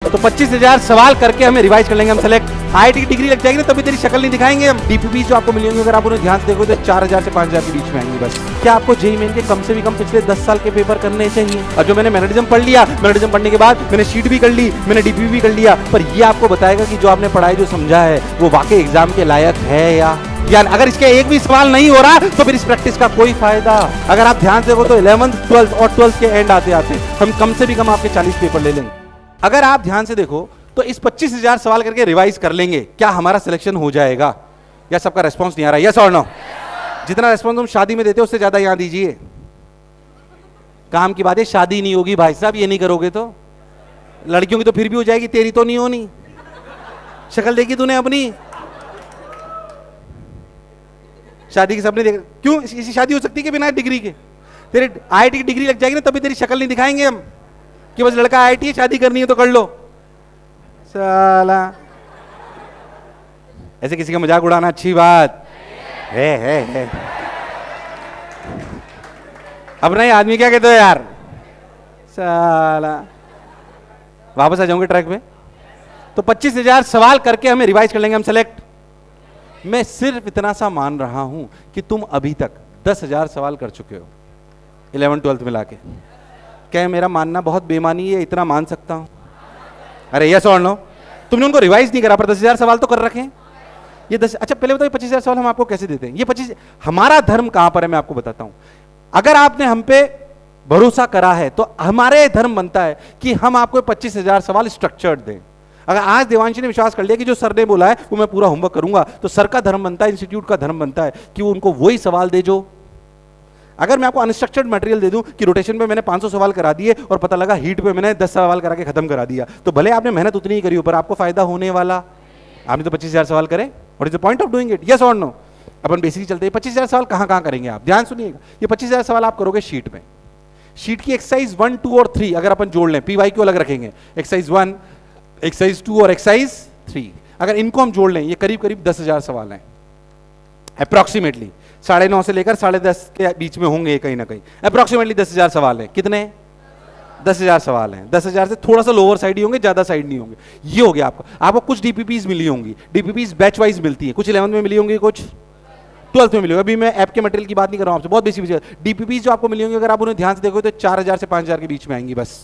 तो 25,000 सवाल करके हमें रिवाइज कर लेंगे हम सेलेक्ट। आईआईटी की डिग्री लग जाएगी ना तभी तेरी शक्ल नहीं दिखाएंगे हम। डीपीपी जो आपको मिलेंगे अगर आप उन्हें ध्यान से देखोगे तो 4,000 से 5,000 के बीच में आएंगे बस। क्या आपको जेईई मेन के कम से भी कम पिछले 10 साल के पेपर करने चाहिए? और जो मैंने मैनेजरिज्म पढ़ लिया, मैनेजरिज्म पढ़ने के बाद मैंने शीट भी कर ली, मैंने डीपीपी भी कर लिया, पर ये आपको बताएगा कि जो आपने पढ़ाई जो समझा है वो वाकई एग्जाम के लायक है या अगर इसके एक भी सवाल नहीं हो रहा तो फिर इस प्रैक्टिस का कोई फायदा। अगर आप ध्यान से देखो तो 11th 12th और 12th के एंड आते आते हम कम से भी कम आपके 40 पेपर ले लेंगे। अगर आप ध्यान से देखो तो इस 25,000 सवाल करके रिवाइज कर लेंगे, क्या हमारा सिलेक्शन हो जाएगा? या सबका रेस्पॉन्स नहीं आ रहा? यस और नो? जितना रेस्पॉन्स तुम शादी में देते हो उससे ज्यादा यहां दीजिए। काम की बात है, शादी नहीं होगी भाई साहब ये नहीं करोगे तो। लड़कियों की तो फिर भी हो जाएगी, तेरी तो नहीं होनी। शक्ल देखी तूने अपनी? शादी के सपने देख क्यों? इसी शादी हो सकती है कि बिना डिग्री के? तेरे आईआईटी की डिग्री लग जाएगी ना तभी तेरी शक्ल नहीं दिखाएंगे हम कि बस लड़का आईआईटी है, शादी करनी है तो कर लो। साला ऐसे किसी का मजाक उड़ाना अच्छी बात है। अपना ही आदमी क्या कहते हो यार? साला वापस आ जाऊंगे ट्रैक पे। तो 25,000 सवाल करके हमें रिवाइज कर लेंगे हम सेलेक्ट। मैं सिर्फ इतना सा मान रहा हूं कि तुम अभी तक 10,000 सवाल कर चुके हो 11 12 मिला के। क्या मेरा मानना बहुत बेमानी है? इतना मान सकता हूं? अरे यस और नो? तुमने उनको रिवाइज नहीं करा पर 10,000 सवाल तो कर रखे हैं। ये 10 अच्छा पहले बताओ 25,000 सवाल हम आपको कैसे देते हैं? ये 25 हमारा धर्म कहां पर है मैं आपको बताता हूं। अगर आपने हम पे भरोसा करा है तो हमारे धर्म बनता है कि हम आपको 25,000 सवाल स्ट्रक्चर्ड दें। अगर आज देवांशी ने विश्वास कर लिया कि जो सर ने बोला है वो मैं पूरा होमवर्क करूंगा, तो सर का धर्म बनता है, इंस्टीट्यूट का धर्म बनता है कि वो उनको वही सवाल दे जो। अगर मैं आपको अनस्ट्रक्चर्ड मटेरियल दे दूं कि रोटेशन पे मैंने 500 सवाल करा दिए और पता लगा हीट पे मैंने 10 सवाल करा के खत्म करा दिया, तो भले आपने मेहनत उतनी ही करी हो पर आपको फायदा होने वाला? आपने तो 25,000 सवाल करे। What is the point of doing it? Yes और नो? अपन बेसिकली चलते हैं। 25,000 सवाल कहां करेंगे आप? ध्यान सुनिएगा। ये 25,000 सवाल आप करोगे शीट में। शीट की एक्सरसाइज 1 2 और 3 अगर अपन जोड़ लें, पीवाईक्यू अलग रखेंगे, एक्सरसाइज 1 एक्सरसाइज 2 और एक्सरसाइज 3, अगर इनको हम जोड़ लें ये करीब करीब 10,000 सवाल हैं अप्रोक्सीमेटली। 9:30 से लेकर 10:30 के बीच में होंगे कहीं ना कहीं। अप्रोक्सीमेटली 10,000 सवाल हैं। कितने? 10,000 सवाल हैं। 10,000 से थोड़ा सा लोअर साइड ही होंगे, ज्यादा साइड नहीं होंगे। ये हो गया आपको कुछ डीपीपीज मिली होंगी। डीपीपीज बैच वाइज मिलती है, कुछ 11th में मिली होंगी, कुछ 12th में मिली होगी। अभी मैं ऐप के मटेरियल की बात नहीं कर रहा हूं आपसे, बहुत बेसिक डीपीपीज जो आपको मिली होंगी अगर आप उन्हें ध्यान से देखोगे तो 4,000 से 5,000 के बीच में आएंगी बस।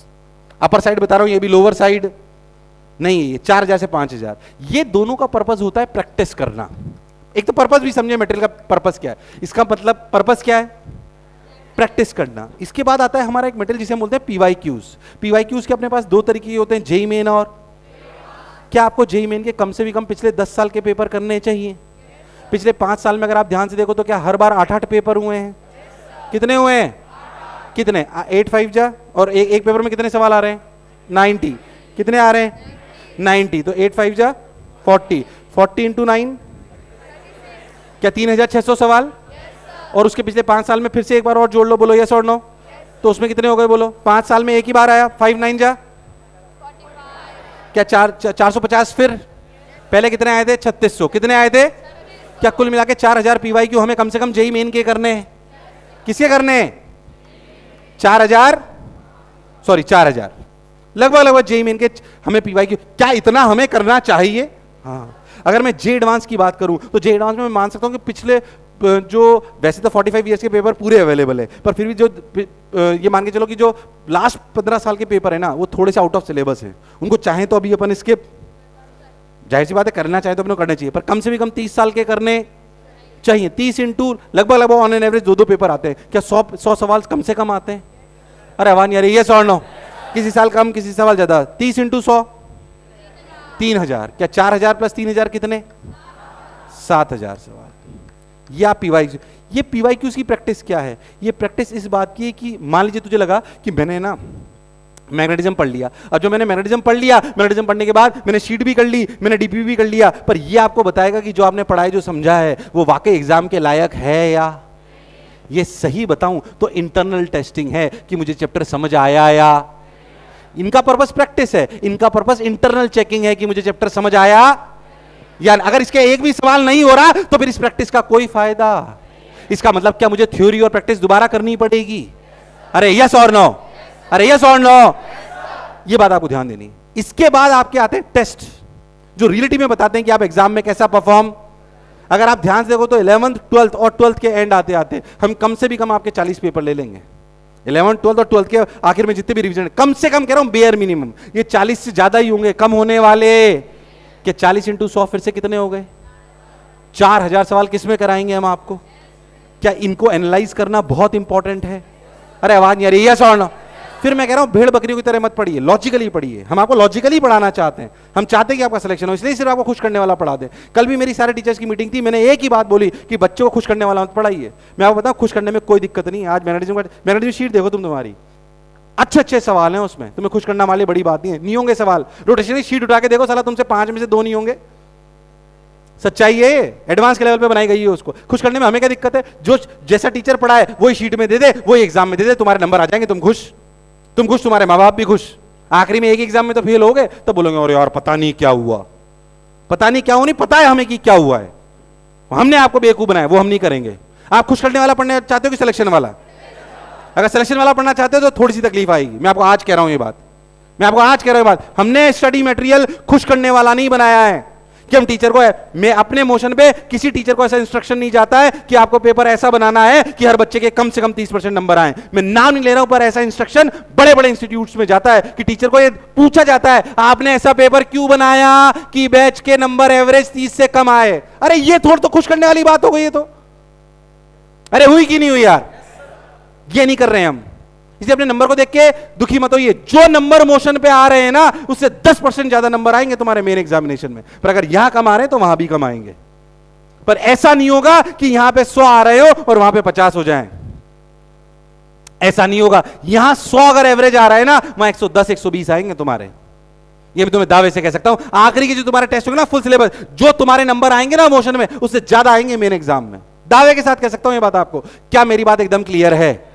अपर साइड बता रहा हूं, ये भी लोअर साइड नहीं, ये 4,000 से 5,000। ये दोनों का पर्पस होता है प्रैक्टिस करना। एक तो पर्पस भी समझे मटेरियल का पर्पस क्या है, इसका मतलब पर्पस क्या है? प्रैक्टिस करना। इसके बाद आता है हमारा एक मटेरियल जिसे हम बोलते हैं पीवाईक्यूज। पीवाईक्यूज के अपने पास दो तरीके के होते हैं, जेईई मेन और। क्या आपको जेईई मेन के कम से भी कम पिछले 10 साल के पेपर करने चाहिए? पिछले 5 साल में अगर आप ध्यान से देखो तो क्या हर बार 8-8 पेपर हुए हैं? कितने हुए हैं? कितने? 8 5 जा और एक पेपर में कितने सवाल आ रहे हैं? 90। कितने आ रहे हैं? 90। तो 8 5 जा 40, 40 इंटू 9 क्या 3,600 सवाल? और उसके पिछले 5 साल में फिर से एक बार और जोड़ लो, बोलो यस और नो? तो उसमें कितने हो गए बोलो? 5 साल में एक ही बार आया। 5 9 जा 45। क्या 450? फिर पहले कितने आए थे? 3600। कितने आए थे? क्या कुल मिला के 4,000 पीवाईक्यू हमें कम से कम जेईई मेन के करने हैं? किसके करने हैं? 4,000 लगभग जेईई मेन के हमें पीवाईक्यू। क्या इतना हमें करना चाहिए? हाँ। अगर मैं जे एडवांस की बात करूं तो जे एडवांस में मैं मान सकता हूं कि पिछले जो वैसे तो 45 ईयर्स के पेपर पूरे अवेलेबल है, पर फिर भी जो ये मान के चलो कि जो लास्ट 15 साल के पेपर है ना वो थोड़े से आउट ऑफ सिलेबस है। उनको चाहे तो अभी अपन इसके जाहिर सी बात है करना चाहे तो अपने करना चाहिए, पर कम से भी कम 30 साल के करने चाहिए। 30 इंटू लगभग ऑन एन एवरेज 2 पेपर आते हैं। क्या 100 सवाल कम से कम आते हैं? अरे आवाज यार ये सवाल नो, किसी साल कम किसी सवाल ज्यादा। 30 इंटू 100 3,000। क्या 4,000 प्लस 3,000 कितने? 7,000 सवाल। ये पीवाईक्यूज की प्रैक्टिस क्या है? ये प्रैक्टिस इस बात की है कि मान लीजिए तुझे लगा कि मैंने ना मैग्नेटिज्म पढ़ लिया, और जो मैंने मैग्नेटिज्म पढ़ लिया, मैग्नेटिज्म पढ़ने के बाद मैंने शीट भी कर ली, मैंने डीपीपी भी कर लिया, पर ये आपको बताएगा कि जो आपने पढ़ाई जो समझा है वो वाकई एग्जाम के लायक है या? ये सही बताऊं तो इंटरनल टेस्टिंग है कि मुझे चैप्टर समझ आया या? इनका पर्पस प्रैक्टिस है, इनका पर्पस इंटरनल चेकिंग है कि मुझे चैप्टर समझ आया या अगर इसके एक भी सवाल नहीं हो रहा तो फिर इस प्रैक्टिस का कोई फायदा। इसका मतलब क्या मुझे थ्योरी और प्रैक्टिस दोबारा करनी पड़ेगी? अरे यस और नो? अरे यस और नो? ये बात आपको ध्यान देनी। इसके बाद आपके आते हैं टेस्ट, जो रियलिटी में बताते हैं कि आप एग्जाम में कैसा परफॉर्म। अगर आप ध्यान से देखो तो 11th 12th और 12th के एंड आते आते हम कम से भी कम आपके 40 पेपर ले लेंगे। 11th 12th और 12th के आखिर में जितने भी रिवीजन, कम से कम कह रहा हूं बेयर मिनिमम ये 40 से ज्यादा ही होंगे, कम होने वाले। कि 40 इंटू 100 फिर से कितने हो गए? 4000 सवाल किसमें कराएंगे हम आपको? क्या इनको एनालाइज करना बहुत इंपॉर्टेंट है? अरे आवाज नहीं आ रही, यस और नो? फिर मैं कह रहा हूं भेड़ बकरियों की तरह मत पढ़िए, लॉजिकली पढ़िए। हम आपको लॉजिकली पढ़ाना चाहते हैं, हम चाहते हैं कि आपका सिलेक्शन हो, इसलिए सिर्फ आपको खुश करने वाला पढ़ा दे। कल भी मेरी सारे टीचर्स की मीटिंग थी, मैंने एक ही बात बोली कि बच्चों को खुश करने वाला मत पढ़ाइए। मैं आपको बताऊं खुश करने में कोई दिक्कत नहीं है। आज मैग्नेटिज्म शीट देखो तुम, तुम्हारी अच्छे अच्छे सवाल हैं उसमें, तुम्हें खुश करना वाली बड़ी बात नहीं होंगे सवाल। रोटेशनल शीट उठा के देखो, साला तुमसे 5 में से 2 नहीं होंगे। सच्चाई है, एडवांस के लेवल पे बनाई गई है। उसको खुश करने में हमें क्या दिक्कत है? जो जैसा टीचर पढ़ाए वही शीट में दे दे, वही एग्जाम में दे दे, तुम्हारे नंबर आ जाएंगे, तुम खुश, तुम्हारे माँ बाप भी खुश। आखिरी में एक एग्जाम में तो फेल हो गए, तो बोलोगे अरे यार पता नहीं क्या हुआ। पता नहीं क्या हुआ, नहीं पता है हमें कि क्या हुआ है, हमने आपको बेवकूफ बनाया, वो हम नहीं करेंगे। आप खुश करने वाला पढ़ने चाहते हो कि सिलेक्शन वाला? अगर सिलेक्शन वाला पढ़ना चाहते हो तो थोड़ी सी तकलीफ आएगी। मैं आपको आज कह रहा हूं ये बात, मैं आपको आज कह रहा हूं ये बात। हमने स्टडी मटेरियल खुश करने वाला नहीं बनाया है कि हम टीचर को मैं अपने मोशन पे किसी टीचर को ऐसा इंस्ट्रक्शन नहीं जाता है कि आपको पेपर ऐसा बनाना है कि हर बच्चे के कम से कम 30% नंबर आए। मैं नाम नहीं ले रहा हूं, पर ऐसा इंस्ट्रक्शन बड़े बड़े इंस्टीट्यूट्स में जाता है कि टीचर को ये पूछा जाता है आपने ऐसा पेपर क्यों बनाया कि बैच के नंबर एवरेज 30 से कम आए। अरे ये थोड़ा तो खुश करने वाली बात हो गई है। तो अरे हुई कि नहीं हुई यार? ये नहीं कर रहे हैं हम, इसलिए अपने नंबर को देख के दुखी मत होइए। जो नंबर मोशन पे आ रहे हैं ना, उससे 10% ज्यादा नंबर आएंगे तुम्हारे मेन एग्जामिनेशन में। पर अगर यहां कम आ रहे हैं तो वहां भी कम आएंगे। पर ऐसा नहीं होगा कि यहां पे 100 आ रहे हो और वहां पे 50 हो जाएं। ऐसा नहीं होगा। यहां 100 अगर एवरेज आ रहा है ना, वहां 110 120 आएंगे तुम्हारे। ये भी तुम्हें दावे से कह सकता हूं। आखिरी के जो तुम्हारे टेस्ट होंगे ना, फुल सिलेबस, जो तुम्हारे नंबर आएंगे ना मोशन में, उससे ज्यादा आएंगे मेन एग्जाम में। दावे के साथ कह सकता हूं ये बात आपको। क्या मेरी बात एकदम क्लियर है?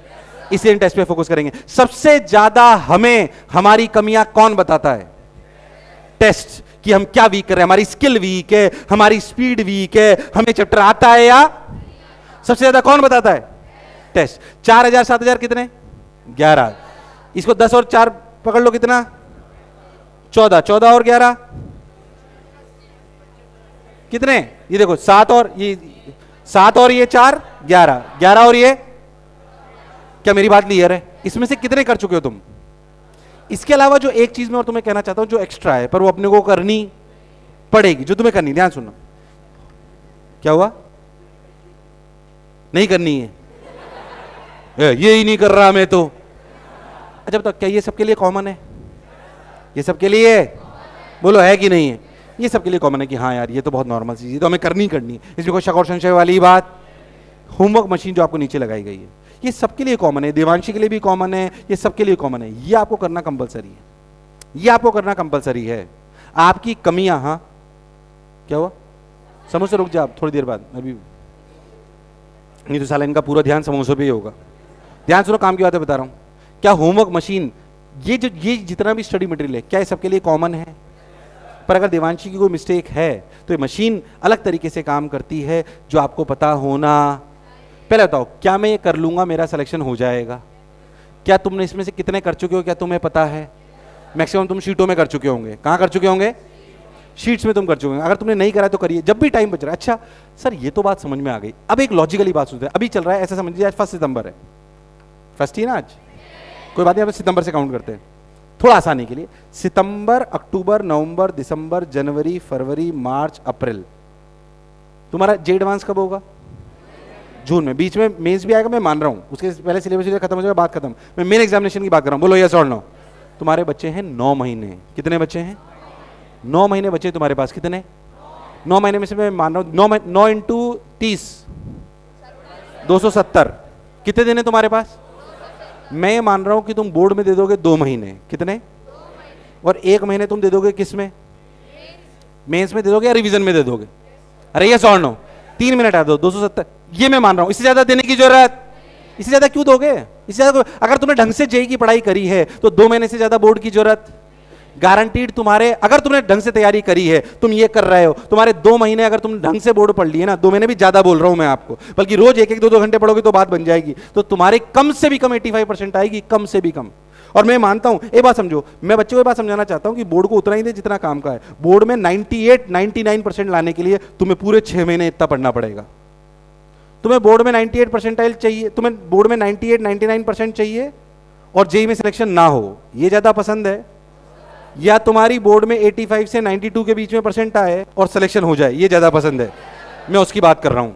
इसे इन टेस्ट पे फोकस करेंगे। सबसे ज्यादा हमें हमारी कमियां कौन बताता है? टेस्ट। कि हम क्या वीक कर रहे हैं, हमारी स्किल वीक है, हमारी स्पीड वीक है, हमें चैप्टर आता है या? सबसे ज्यादा कौन बताता है? टेस्ट। 4000 7000 कितने? 11। इसको 10 और 4 पकड़ लो, कितना? 14। 14 और 11 कितने? ये देखो 7 और ये 4 11। 11 और ये, क्या मेरी बात क्लियर है? इसमें से कितने कर चुके हो तुम? इसके अलावा जो एक चीज मैं और तुम्हें कहना चाहता हूं, जो एक्स्ट्रा है पर वो अपने को करनी पड़ेगी, जो तुम्हें करनी, ध्यान सुनना। क्या हुआ? नहीं करनी है? ये ही नहीं कर रहा मैं तो। अच्छा बताओ, क्या ये सबके लिए कॉमन है? ये सबके लिए बोलो है कि नहीं है? ये सबके लिए कॉमन है कि हाँ यार ये तो बहुत नॉर्मल चीज है, तो हमें करनी है। इसमें कोई शक और संशय वाली बात? होमवर्क मशीन जो आपको नीचे लगाई गई है, ये सबके लिए कॉमन है, देवांशी के लिए भी कॉमन है, ये सबके लिए कॉमन है। ये आपको करना कंपलसरी है, ये आपको करना कंपलसरी है। आपकी कमियां, हाँ क्या हुआ? समोसे रुक जा, आप थोड़ी देर बाद अभी नहीं तो साला इनका पूरा ध्यान समोसों पे ही होगा। ध्यान सुनो, काम की बातें बता रहा हूं। क्या होमवर्क मशीन, ये जितना भी स्टडी मटेरियल है, क्या ये सबके लिए कॉमन है? पर अगर देवांशी की कोई मिस्टेक है तो ये मशीन अलग तरीके से काम करती है, जो आपको पता होना। पहले बताओ, क्या मैं ये कर लूंगा मेरा सिलेक्शन हो जाएगा? क्या तुमने इसमें से कितने कर चुके हो, क्या तुम्हें पता है? मैक्सिमम तुम शीटों में कर चुके होंगे। कहां कर चुके होंगे? शीट्स में तुम कर चुके होंगे। अगर तुमने नहीं करा तो करिए, जब भी टाइम बच रहा है। अच्छा सर, ये तो बात समझ में आ गई। अब एक लॉजिकली बात सुनते हैं। अभी चल रहा है, ऐसा समझिए आज 1 सितंबर है। फर्स्ट ही ना आज? कोई बात नहीं, अब सितंबर से काउंट करते हैं थोड़ा आसानी के लिए। सितंबर, अक्टूबर, नवंबर, दिसंबर, जनवरी, फरवरी, मार्च, अप्रैल। तुम्हारा जे एडवांस कब होगा? जून में। बीच में मेंस भी आएगा, मैं मान रहा हूं। उसके पहले सिलेबस खत्म हो जाएगा, बात खत्म। मैं मेन एग्जामिनेशन की बात कर रहा हूं। बोलो यस और नो? तुम्हारे बच्चे हैं 9 महीने। कितने बच्चे हैं? 9 महीने बच्चे तुम्हारे पास। कितने? 9 महीने में से मैं मान रहा हूं 9 इंटू 30 270। कितने दिन है तुम्हारे पास? मैं ये मान रहा हूं कि तुम बोर्ड में दे दोगे 2 महीने। कितने? और 1 महीने तुम दे दोगे किस में? मेंस में दे दोगे या रिवीजन में दे दोगे? अरे यस और नो? 3 मिनट आ दो, 270। ये मैं मान रहा हूं। इससे ज्यादा देने की जरूरत? इससे ज्यादा क्यों दोगे? इससे ज्यादा अगर तुमने ढंग से जेई की पढ़ाई करी है तो 2 महीने से ज्यादा बोर्ड की जरूरत गारंटीड। तुम्हारे अगर तुमने ढंग से तैयारी करी है, तुम ये कर रहे हो, तुम्हारे 2 महीने अगर तुम ढंग से बोर्ड पढ़ लिए ना, 2 महीने भी ज्यादा बोल रहा हूं मैं आपको, बल्कि रोज 1-1 2-2 घंटे पढ़ोगे तो बात बन जाएगी, तो तुम्हारी कम से भी कम 85% आएगी, कम से भी कम। और मैं मानता हूं, एक बात समझो, मैं बच्चों को ये बात समझाना चाहता हूं कि बोर्ड को उतना ही दे जितना काम का है। बोर्ड में 98-99% लाने के लिए तुम्हें पूरे 6 महीने इतना पढ़ना पड़ेगा। तुम्हें बोर्ड में 98 परसेंटाइल चाहिए, तुम्हें बोर्ड में 98-99% चाहिए और जेई में सिलेक्शन ना हो, ये ज्यादा पसंद है, या तुम्हारी बोर्ड में 85 से 92 के बीच में परसेंट आए और सिलेक्शन हो जाए, ये ज्यादा पसंद है? मैं उसकी बात कर रहा हूं।